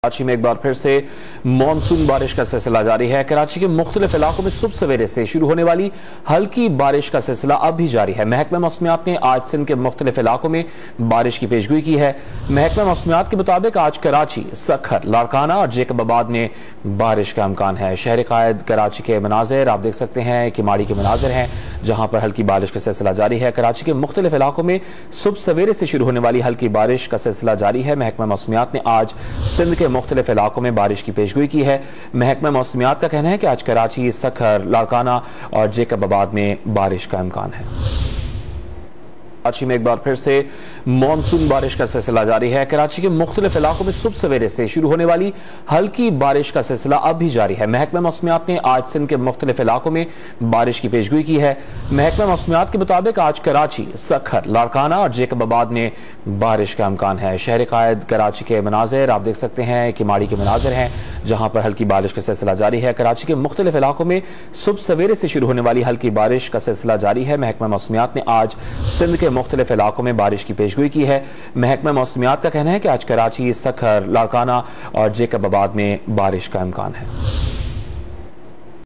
कराची में एक बार फिर से मानसून बारिश का सिलसिला जारी है। कराची के मुख्तलिफ इलाकों में सुबह सवेरे से शुरू होने वाली हल्की बारिश का सिलसिला अब भी जारी है। महकमा मौसमियात ने आज सिंध के मुख्तलिफ इलाकों में बारिश की पेशगोई की है। महकमा मौसमियात के मुताबिक आज कराची, सखर, लाड़काना और जेकबाबाद में बारिश का इम्कान है। शहर कायद कराची के मनाजिर आप देख सकते हैं कि माड़ी के मनाजिर हैं जहां पर हल्की बारिश का सिलसिला जारी है। कराची के मुख्तलिफ इलाकों में सुबह सवेरे से शुरू होने वाली हल्की बारिश का सिलसिला जारी है। महकमा मौसमियात ने आज सिंध के मुख्तलिफ इलाकों में बारिश की पेशगोई की है। महकमा मौसमियात का कहना है कि आज कराची, सखर, लाड़काना और जेकबाबाद में बारिश का इम्कान है। कराची में एक बार फिर से मानसून बारिश का सिलसिला जारी है। कराची के मुख्तलिफ इलाकों में सुबह सवेरे से शुरू होने वाली हल्की बारिश का सिलसिला अब भी जारी है। महकमा मौसमियात ने आज सिंध के मुख्तलिफ इलाकों में बारिश की पेशगोई की है। महकमा मौसमियात के मुताबिक आज कराची, सखर, लाड़काना और जेकबाबाद में बारिश का इम्कान है। शहर कायद कराची के मनाजिर आप देख सकते हैं कि माड़ी के मनाजिर हैं जहां पर हल्की बारिश का सिलसिला जारी है। कराची के मुख्तलिफ इलाकों में सुबह सवेरे से शुरू होने वाली हल्की बारिश का सिलसिला जारी है। महकमा मौसमियात ने आज सिंध के मुख्तलिफ इलाकों में बारिश की पेशगोई की है। महकमा मौसमियात का कहना है कि आज कराची, सखर, लाड़काना और जेकबाबाद में बारिश का इम्कान है।